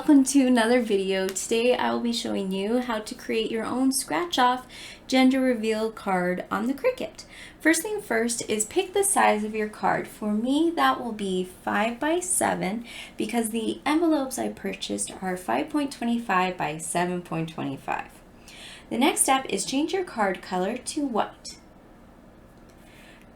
welcome to another video. Today I will be showing you how to create your own scratch off gender reveal card on the Cricut. First thing first is pick the size of your card. For me that will be 5 by 7 because the envelopes I purchased are 5.25 by 7.25. The next step is change your card color to white.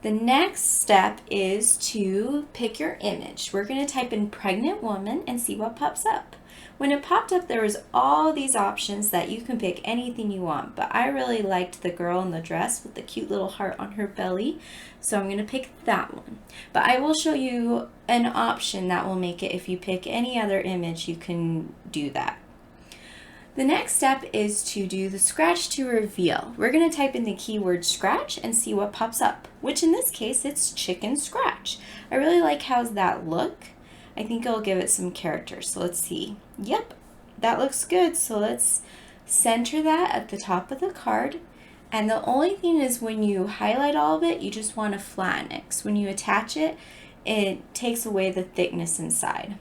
The next step is to pick your image. We're going to type in pregnant woman and see what pops up. When it popped up, there was all these options that you can pick anything you want, but I really liked the girl in the dress with the cute little heart on her belly, so I'm going to pick that one. But I will show you an option that will make it if you pick any other image, you can do that. The next step is to do the scratch to reveal. We're going to type in the keyword scratch and see what pops up, which in this case it's chicken scratch. I really like how that look. I think it'll give it some character. So let's see. Yep, that looks good. So let's center that at the top of the card. And the only thing is when you highlight all of it, you just want to flatten it. So when you attach it, it takes away the thickness inside.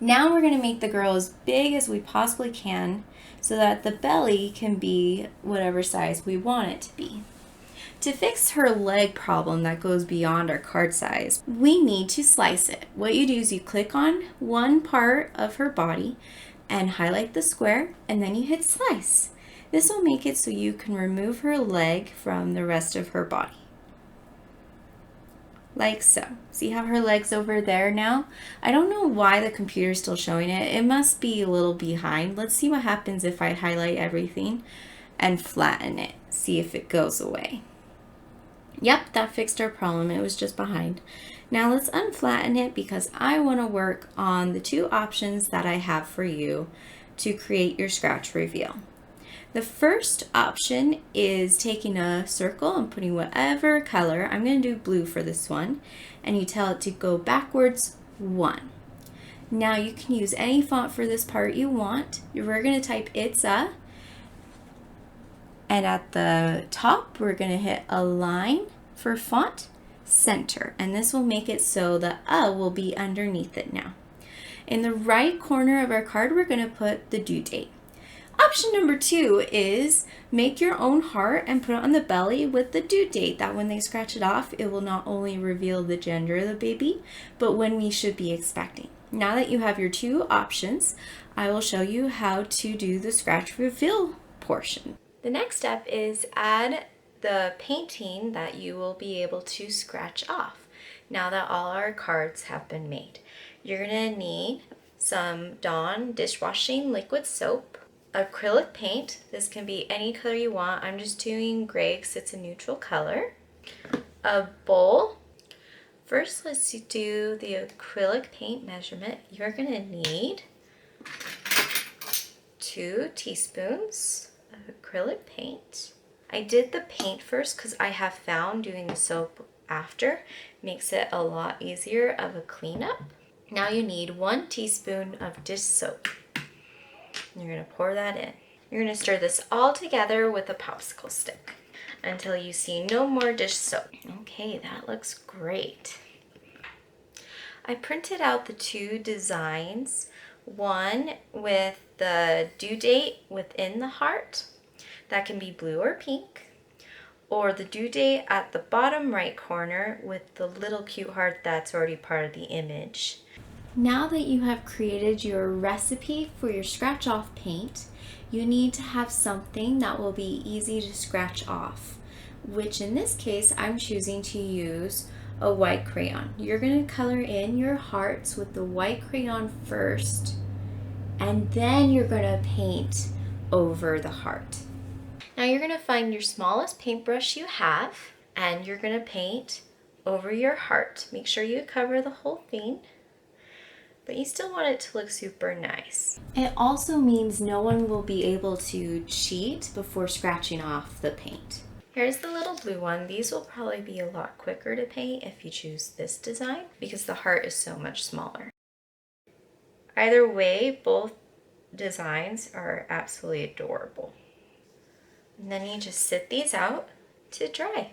Now we're going to make the girl as big as we possibly can so that the belly can be whatever size we want it to be. To fix her leg problem that goes beyond our card size, we need to slice it. What you do is you click on one part of her body and highlight the square, and then you hit slice. This will make it so you can remove her leg from the rest of her body. Like so. See how her leg's over there now? I don't know why the computer's still showing it. It must be a little behind. Let's see what happens if I highlight everything and flatten it. See if it goes away. Yep, that fixed our problem. It was just behind. Now let's unflatten it because I want to work on the two options that I have for you to create your scratch reveal. The first option is taking a circle and putting whatever color. I'm going to do blue for this one, and you tell it to go backwards 1. Now you can use any font for this part you want. We're going to type It's A, and at the top we're going to hit Align for font center, and this will make it so the A will be underneath it now. In the right corner of our card we're going to put the due date. Option number 2 is make your own heart and put it on the belly with the due date. That when they scratch it off, it will not only reveal the gender of the baby, but when we should be expecting. Now that you have your two options, I will show you how to do the scratch reveal portion. The next step is add the painting that you will be able to scratch off now that all our cards have been made. You're going to need some Dawn dishwashing liquid soap, acrylic paint. This can be any color you want. I'm just doing gray because it's a neutral color. A bowl. First, let's do the acrylic paint measurement. You're going to need 2 teaspoons of acrylic paint. I did the paint first because I have found doing the soap after makes it a lot easier of a cleanup. Now you need 1 teaspoon of dish soap. You're going to pour that in. You're going to stir this all together with a popsicle stick until you see no more dish soap. Okay, that looks great. I printed out the 2 designs, one with the due date within the heart, that can be blue or pink, or the due date at the bottom right corner with the little cute heart that's already part of the image. Now that you have created your recipe for your scratch off paint, you need to have something that will be easy to scratch off, which in this case I'm choosing to use a white crayon. You're going to color in your hearts with the white crayon first, and then you're going to paint over the heart. Now you're going to find your smallest paintbrush you have, and you're going to paint over your heart. Make sure you cover the whole thing, but you still want it to look super nice. It also means no one will be able to cheat before scratching off the paint. Here's the little blue one. These will probably be a lot quicker to paint if you choose this design because the heart is so much smaller. Either way, both designs are absolutely adorable. And then you just sit these out to dry.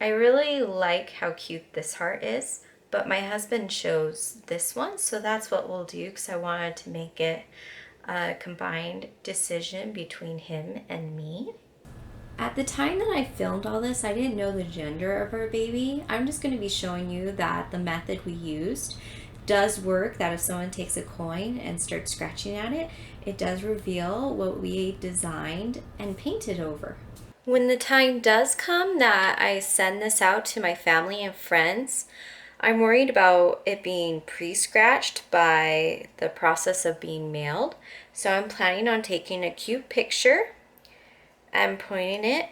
I really like how cute this heart is, but my husband chose this one, so that's what we'll do because I wanted to make it a combined decision between him and me. At the time that I filmed all this, I didn't know the gender of our baby. I'm just going to be showing you that the method we used does work, that if someone takes a coin and starts scratching at it, it does reveal what we designed and painted over. When the time does come that I send this out to my family and friends, I'm worried about it being pre-scratched by the process of being mailed. So I'm planning on taking a cute picture and pointing it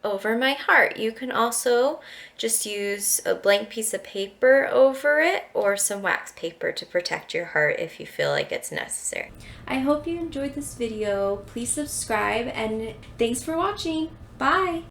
over my heart. You can also just use a blank piece of paper over it or some wax paper to protect your heart if you feel like it's necessary. I hope you enjoyed this video. Please subscribe and thanks for watching. Bye!